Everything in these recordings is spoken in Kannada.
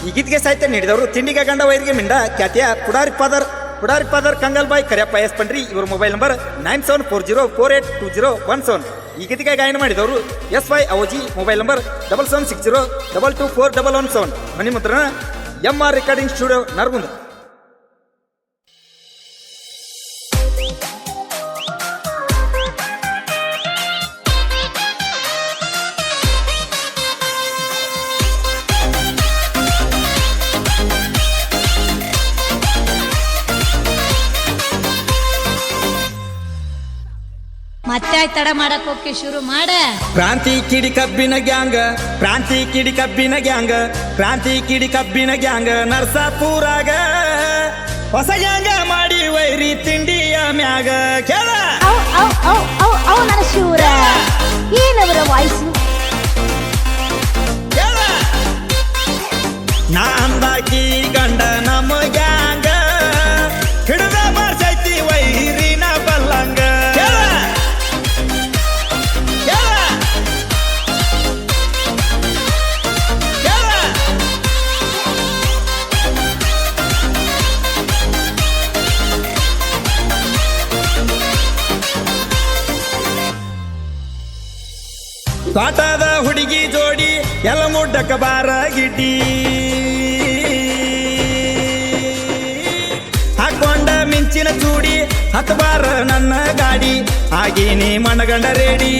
ಈ ಗೀತೆಗೆ ಸಾಹಿತ್ಯ ನೀಡಿದವರು ತಿಂಡಿಗ ಗಂಡ ವೈರಿಗೆ ಮಿಂಡ ಖ್ಯಾತಿಯ ಪುಡಾರಿ ಫಾದರ್ ಕಂಗಲ್ಬಾಯ್ ಕರಿಯಪ್ಪ ಎಸ್ ಪಂಡ್ರಿ. ಇವರ ಮೊಬೈಲ್ ನಂಬರ್ 9740482017. ಈ ಗೀತೆಗೆ ಗಾಯನ ಮಾಡಿದವರು SY ಅವೋಜಿ. Mobile number 7760224117. ಧ್ವನಿ ಮುದ್ರಣ MR ರೆಕಾರ್ಡಿಂಗ್ ಸ್ಟುಡಿಯೋ ನರಗುಂದ. ಮತ್ತೆ ತಡ ಮಾಡಕ್ ಹೋಗಿ ಶುರು ಮಾಡ. ಕ್ರಾಂತಿ ಕಿಡಿ ಕಬ್ಬಿನ ಗ್ಯಾಂಗ್, ಕ್ರಾಂತಿ ಕಿಡಿ ಕಬ್ಬಿನ ಗ್ಯಾಂಗ್, ಕ್ರಾಂತಿ ಕಿಡಿ ಕಬ್ಬಿನ ಗ್ಯಾಂಗ್ ನರ್ಸಾಪುರಾಗ ಹೊಸ ಗ್ಯಾಂಗ ಮಾಡಿ ವೈರಿ ತಿಂಡಿಯ ಮ್ಯಾಗ. ಕೇಳ ನನ್ನ ಶೂರ ಏನವರ ವಾಯ್ಸು ನಾ ಅಂದಾಕಿ ಗಂಡ ನಮ್ಮ ಗ್ಯಾಂಗ ಹಿಡಿದ ಮಾಡ್ಸೈತಿ ವೈರಿನ ಬಲ್ಲಂಗ. ಕಾಟದ ಹುಡುಗಿ ಜೋಡಿ ಎಲ್ಲ ಮುಡ್ಡಕ ಬಾರ ಗಿಡ್ಡಿ ಹಾಕೊಂಡ ಮಿಂಚಿನ ಚೂಡಿ ಹತ್ತಬಾರ ನನ್ನ ಗಾಡಿ ಆಗೀನಿ ಮನಗಂಡ ರೇಡಿ.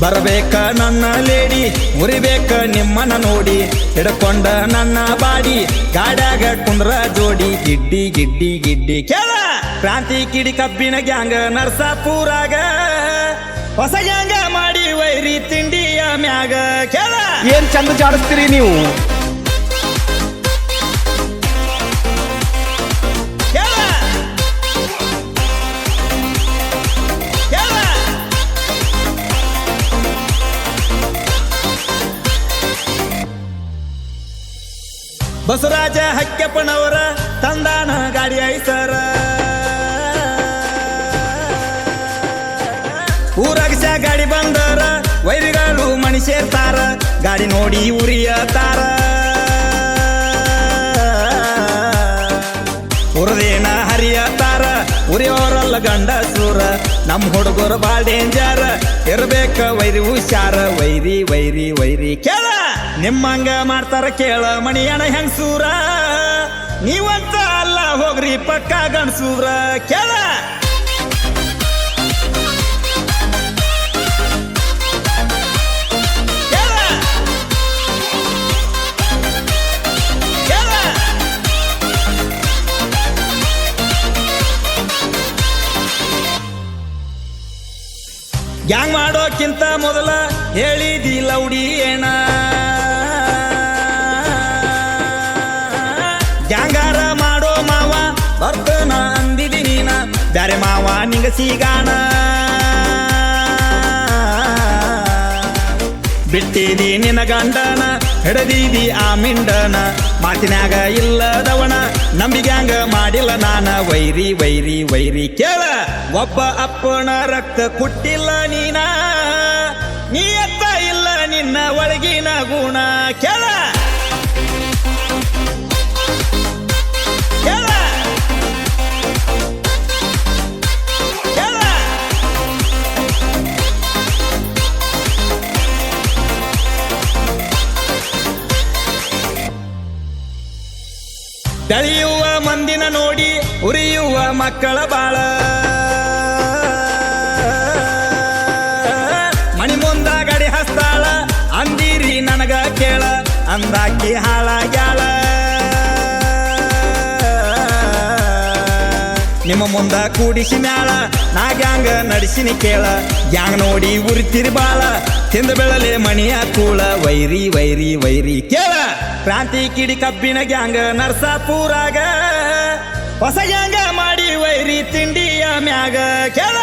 ಬರಬೇಕ ನನ್ನ ಲೇಡಿ ಉರಿಬೇಕ ನಿಮ್ಮನ ನೋಡಿ ಹಿಡ್ಕೊಂಡ ನನ್ನ ಬಾಡಿ ಗಾಡ್ಯಾಗ ಕುಂದ್ರ ಜೋಡಿ ಗಿಡ್ಡಿ ಗಿಡ್ಡಿ ಗಿಡ್ಡಿ. ಕೇಳ ಕ್ರಾಂತಿ ಕಿಡಿ ಕಬ್ಬಿನ ಗ್ಯಾಂಗ್ ನರ್ಸಾಪುರಾಗ ಹೊಸ ಗ್ಯಾಂಗ ಮಾಡಿ ವೈರಿ ತಿಂಡಿಯ ಮ್ಯಾಗ. ಕೇಳ ಏನ್ ಚಂದ ಜಾಡಿಸ್ತೀರಿ ನೀವು. ಬಸವರಾಜ ಹಕ್ಕೆಪ್ಪನವರ ತಂದಾನ ಗಾಡಿ ಐಸರ ಊರಾಗ ಗಾಡಿ ಬಂದರ ವೈರಿಗಳು ಮಣಿ ಸೇರ್ತಾರ ಗಾಡಿ ನೋಡಿ ಉರಿಯತಾರ. ಉರದೇನ ಹರಿಯತಾರ ಉರಿಯೋರಲ್ಲ ಗಂಡ ಸೂರ ನಮ್ಮ ಹುಡುಗರು ಬಾಳ್ ಡೇಂಜರ್ ಇರ್ಬೇಕ ವೈರಿ ಹುಷಾರ ವೈರಿ ವೈರಿ ವೈರಿ. ಕೇಳ ನಿಮ್ಮಂಗ ಮಾಡ್ತಾರ ಕೇಳ ಮಣಿಯಣ ಹೆಂಗಸೂರ ನೀವಂತ ಅಲ್ಲ ಹೋಗ್ರಿ ಪಕ್ಕ ಗಣಸೂರ. ಕೇಳ ಗ್ಯಾಂಗ್ ಮಾಡೋಕ್ಕಿಂತ ಮೊದಲ ಹೇಳಿದಿ ಲೌಡಿ ಏನ ಗ್ಯಾಂಗಾರ ಮಾಡೋ ಮಾವ ಬರ್ತನ ಅಂದಿದಿ ನೀನ ಬ್ಯಾರೆ ಮಾವ ನಿಂಗ ಸಿಗಾಣ. ಬಿಟ್ಟಿದಿ ನಿನ್ನ ಗಂಡನ ಹಿಡದಿದಿ ಆ ಮಿಂಡನ ಮಾತಿನಾಗ ಇಲ್ಲದವನ ನಂಬಿಗ್ಯಾಂಗ ಮಾಡಿಲ್ಲ ನಾನ ವೈರಿ ವೈರಿ ವೈರಿ. ಕೇಳ ಒಬ್ಬ ಅಪ್ಪನ ರಕ್ತ ಕುಟ್ಟಿಲ್ಲ ನೀನ ನೀ ಎತ್ತ ಇಲ್ಲ ನಿನ್ನ ಒಳಗಿನ ಗುಣ. ಕೇಳ ಬೆಳೆಯುವ ಮಂದಿನ ನೋಡಿ ಉರಿಯುವ ಮಕ್ಕಳ ಬಾಳ ಮಣಿ ಮುಂದ ಗಡಿ ಹಸ್ತಾಳ ಅಂದಿರಿ ನನಗ ಕೇಳ ಅಂದಾಕಿ ಹಾಳಾಗ್ಯಾಳ. ನಿಮ್ಮ ಮುಂದ ಕೂಡಿಸಿ ಮ್ಯಾಳ ನಾ ಗ್ಯಾಂಗ ನಡೆಸಿನಿ ಕೇಳ ಗ್ಯಾಂಗ್ ನೋಡಿ ಉರಿತಿರಿ ಬಾಳ ತಿಂದ ಬೆಳಲೆ ಮಣಿಯ ಕೂಳ ವೈರಿ ವೈರಿ ವೈರಿ. ಕೇಳ ಕ್ರಾಂತಿ ಕಿಡಿ ಕಬ್ಬಿನ ಗ್ಯಾಂಗ್ ನರ್ಸಾಪುರಾಗ ಹೊಸ ಗ್ಯಾಂಗ ಮಾಡಿ ವೈರಿ ತಿಂಡಿಯ ಮ್ಯಾಗ. ಕೇಳ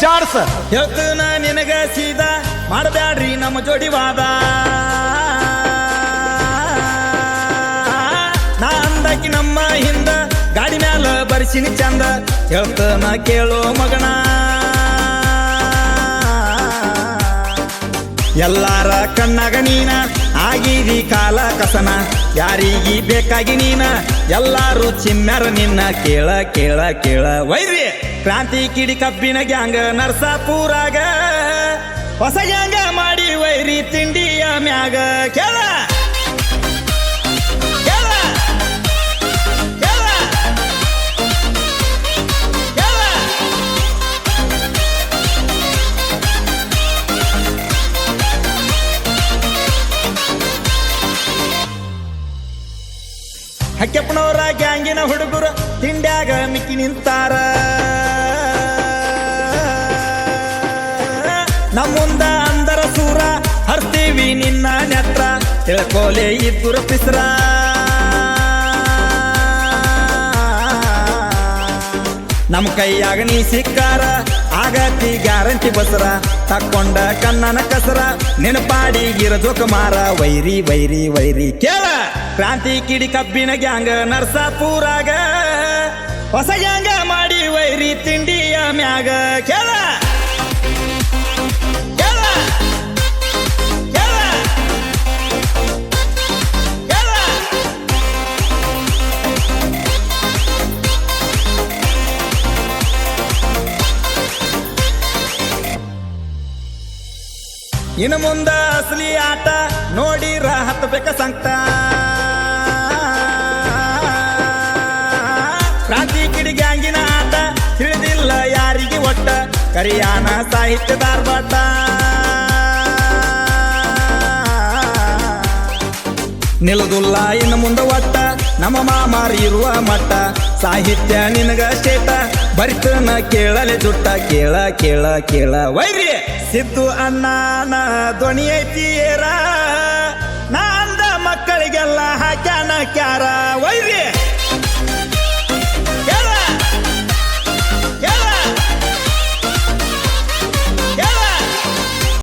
ಜಾಡ್ಸ ಹೇಳ್ತನ ನಿನಗ ಸೀದಾ ಮಾಡಬ್ಯಾಡ್ರಿ ನಮ್ಮ ಜೋಡಿವಾದ ನಾ ಅಂದಾಕಿ ನಮ್ಮ ಹಿಂದ ಗಾಡಿ ಮ್ಯಾಲ ಬರ್ಸಿನಿ ಚಂದ ಹೇಳ್ತನ ಕೇಳೋ ಮಗನ ಎಲ್ಲಾರ ಕಣ್ಣಾಗ ನೀನ ಆಗಿದಿ ಕಾಲ ಕಸನ ಯಾರಿಗಿ ಬೇಕಾಗಿ ನೀನ ಎಲ್ಲಾರು ಚಿಮ್ಮ್ಯಾರ ನಿನ್ನ ಕೇಳ ಕೇಳ ಕೇಳ ವೈರಿ ಕ್ರಾಂತಿ ಕಿಡಿ ಕಬ್ಬಿನ ಗ್ಯಾಂಗ ನರ್ಸಾಪುರಾಗ ಹೊಸ ಗ್ಯಾಂಗ ಮಾಡಿ ವೈರಿ ತಿಂಡಿಯ ಮ್ಯಾಗ ಕೇಳ ಕೇಳ ಕೇಳ ಕೇಳ ಹಕ್ಕೆಪ್ಪನವರ ಗ್ಯಾಂಗಿನ ಹುಡುಗರು ತಿಂಡ್ಯಾಗ ಮಿಕ್ಕಿ ನಿಂತಾರ ನಮ್ಮುಂದ ಅಂದರ ಸೂರ ಹರ್ತೀವಿ ನಿನ್ನ ನೆತ್ರ ತಿಳ್ಕೋಲೆ ಇದ್ದುರ ಪಿಸ್ರ ನಮ್ಮ ಕೈಯಾಗ ನೀ ಸಿಕ್ಕಾರ ಆಗತಿ ಗ್ಯಾರಂಟಿ ಬಸರ ತಕ್ಕೊಂಡ ಕಣ್ಣನ ಕಸರ ನೆನಪಾಡಿಗಿರ ಜೋಕುಮಾರ ವೈರಿ ವೈರಿ ವೈರಿ ಕೇಳ ಕ್ರಾಂತಿ ಕಿಡಿ ಕಬ್ಬಿನ ಗ್ಯಾಂಗ ನರ್ಸಾಪುರಾಗ ಹೊಸ ಗ್ಯಾಂಗ ಮಾಡಿ ವೈರಿ ತಿಂಡಿಯ ಮ್ಯಾಗ ಕೇಳ ಕೇಳ ಕೇಳ ಕೇಳ ಇನ್ನು ಮುಂದ ಅಸಲಿ ಆಟ ನೋಡಿರ ಹತ್ತಬೇಕ ಸಂಕಟ ಕ್ರಾಂತಿ ಕಿಡಿ ಗ್ಯಾಂಗಿನ ಆಟ ತಿಳಿದಿಲ್ಲ ಯಾರಿಗೆ ಒಟ್ಟ ಕರಿಯಾನ ಸಾಹಿತ್ಯ ಧಾರವಾಡ ನಿಲ್ಲುದಿಲ್ಲ ಇನ್ನು ಮುಂದೆ ಒಟ್ಟ ನಮ್ಮ ಮಾಮಾರಿ ಇರುವ ಮಟ್ಟ ಸಾಹಿತ್ಯ ನಿನಗ ಸ್ಟೇಟ ಬರಿತನ ಕೇಳಲೆ ಜುಟ್ಟ ಕೇಳ ಕೇಳ ಕೇಳ ವೈರಿ ಸಿದ್ದು ಅಣ್ಣನ ಧ್ವನಿ ಐತಿಯೇರ ನಾ ಅಂದ ಮಕ್ಕಳಿಗೆಲ್ಲ ಹಾಕ್ಯಾನ ಕ್ಯಾರ ವೈರಿ